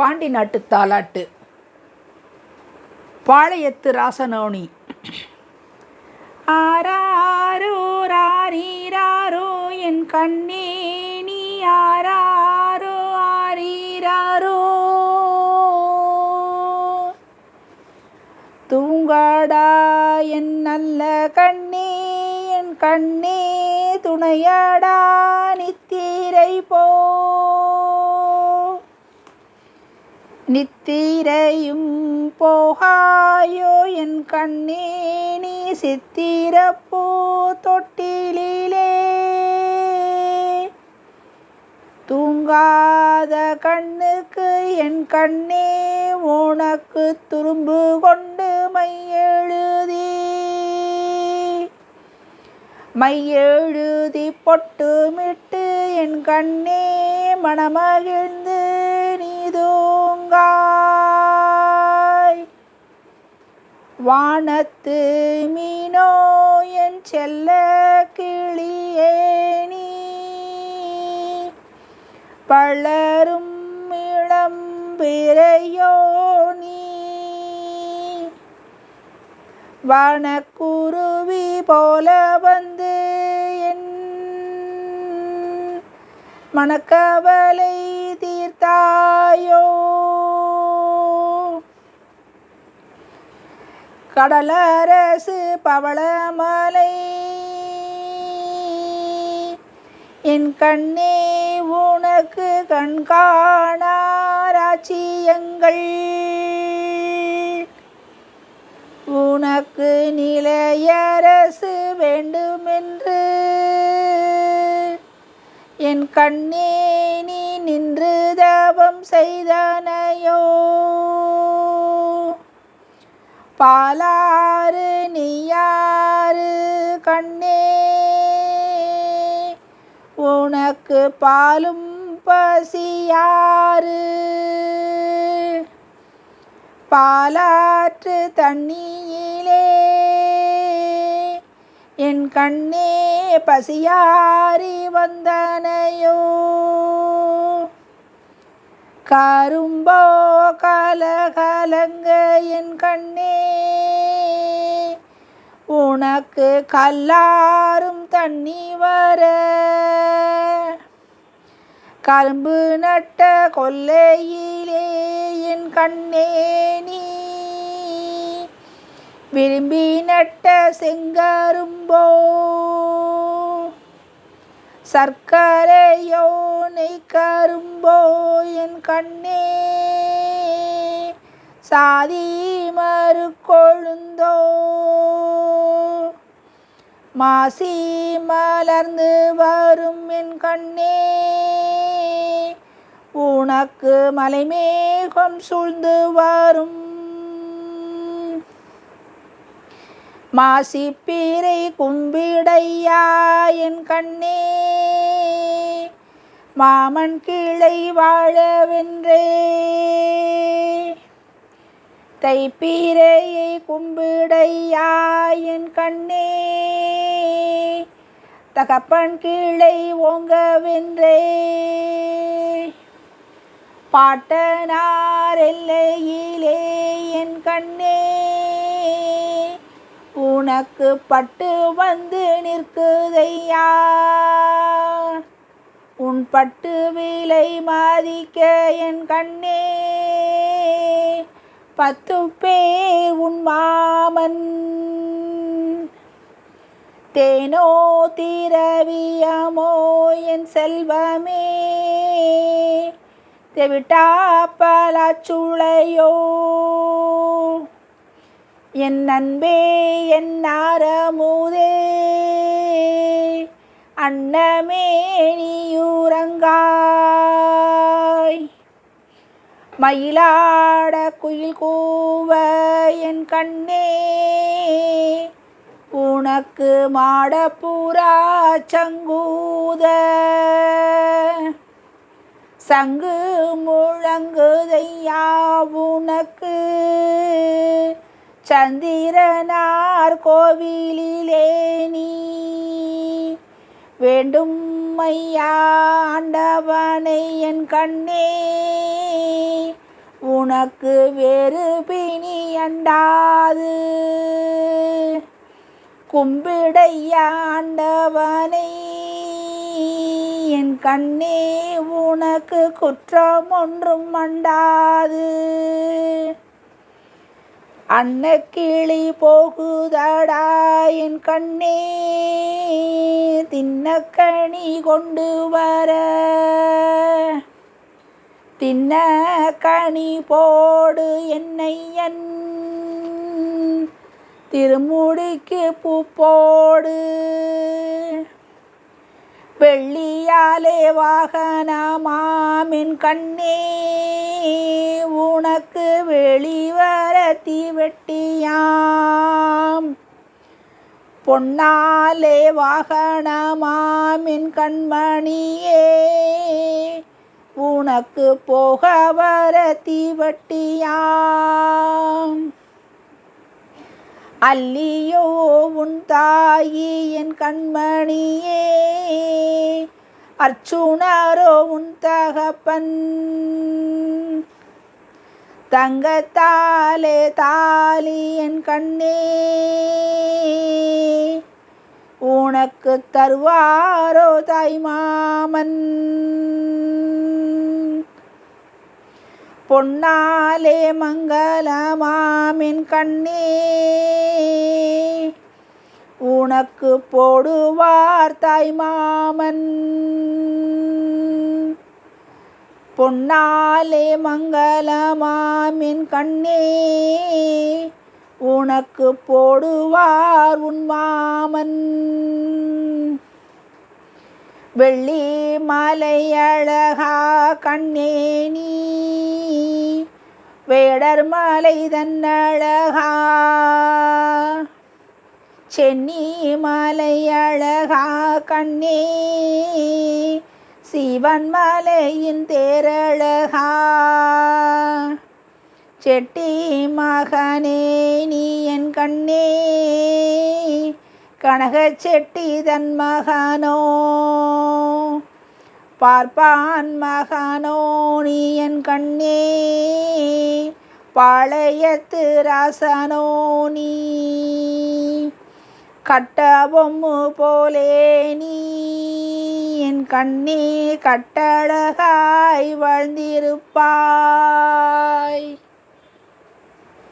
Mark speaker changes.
Speaker 1: பாண்டி நாட்டு தாலாட்டு. பாளையத்து ராசனோனி. ஆராரோ ராரீராரோ என் கண்ணே நீ ஆராரோ ஆரீராரோ, தூங்காடா என் நல்ல கண்ணே என் கண்ணே துணையாடா நித்திரை போ, நித்திரையும் போகாயோ என் கண்ணே நீ சித்திரப்பூ தொட்டிலே, தூங்காத கண்ணுக்கு என் கண்ணே உனக்கு துரும்பு கொண்டு மையெழுதி பொட்டுமிட்டு என் கண்ணே மனமகிழ்ந்து நீ தூங்காய். வானத்து மீனோ என் செல்ல கிளியே நீ, பலரும் இளம் பிறையோ நீ, வனக்குருவி போல வந்து என் மனக்கவலை தீர்த்தாயோ, கடலரசு பவளமலை என் கண்ணே உனக்கு கண்காணா ராச்சியங்கள், உனக்கு நிலையரசு வேண்டுமென்று என் கண்ணே நீ நின்று தவம் செய்தனையோ, பாலாறு நீயாறு கண்ணே உனக்கு பாலும் பசியாறு, பாலாற்று தண்ணியிலே என் கண்ணே பசியாரி வந்தனையோ, கரும்போ கலகலங்க என் கண்ணே உனக்கு கல்லாரும் தண்ணி வர, கரும்பு நட்ட கொல்லையிலே என் கண்ணே நீ விரும்பி நட்ட செங்கரும்போ, சர்க்கரையோ நெய் கரும்போ என் கண்ணே சாதி மறு கொழுந்தோ, மாசி மலர்ந்து வரும் என் கண்ணே உனக்கு மலைமேகம் சூழ்ந்து வரும், மாசிப்பீரை கும்பிடையா என் கண்ணே மாமன் கிளை வாழவென்றே, தைப்பீரையை கும்பிடையா என் கண்ணே தகப்பன் கிளை ஓங்கவென்றே, பாட்டனார் எல்லையிலே என் கண்ணே உனக்கு பட்டு வந்து நிற்குதையா, உன் பட்டு விலை மதிக்க என் கண்ணே 10 பேர் உன் மாமன், தேனோ திரவியமோ என் செல்வமே தெவிட்டா பலாச்சுளையோ, என் அன்பே என் ஆரமுதே அன்னமே நீயுறங்காய், மயிலாட குயில் கூவ என் கண்ணே உனக்கு மாடப்புறா சங்கூத, சங்கு முழங்குதையா உனக்கு சந்திரனார் கோவிலிலே நீ வேண்டும் ஐயா ஆண்டவனை என் கண்ணே உனக்கு வேறு பிணி அண்டாது. கும்பிடையாண்டவனை என் கண்ணே உனக்கு குற்றம் ஒன்றும் அண்டாது. அன்னக்கிளி போகுதடா என் கண்ணே தின்னக்கனி கொண்டு வர. தின்ன கனி போடு என்னையன் திருமுடிக்கு பூ போடு. வெள்ளியாலே வாகனமாமின் கண்ணே உனக்கு வெளிவர தீவெட்டியாம். பொன்னாலே வாகனமாமின் கண்மணியே உனக்கு போக வர தீவெட்டியாம். அல்லியோ உன் தாயி என் கண்மணியே அர்ச்சுனரோ உன் தகப்பன். தங்கத்தாலே தாலி என் கண்ணே உனக்கு தருவாரோ தாய்மாமன். பொன்னாலே மங்களமாமின் கண்ணே உனக்கு போடுவார் தாய்மாமன். பொன்னாலே மங்களமாமின் கண்ணே உனக்கு போடுவார் உன் மாமன். வெள்ளி மலையழகா கண்ணே நீ வேடர் மலை தன்னழகா. சென்னி மலையழகா கண்ணே சிவன் மலையின் தேரழகா. செட்டி மகனே நீ என் கண்ணே கனக செட்டி தன் மகனோ. பார்ப்பான் மகனோ நீ என் கண்ணே பாளையத்து ராசனோ நீ. கட்ட பொம்மு போலே நீ என் கண்ணே கட்டழகாய் வாழ்ந்திருப்பாய்.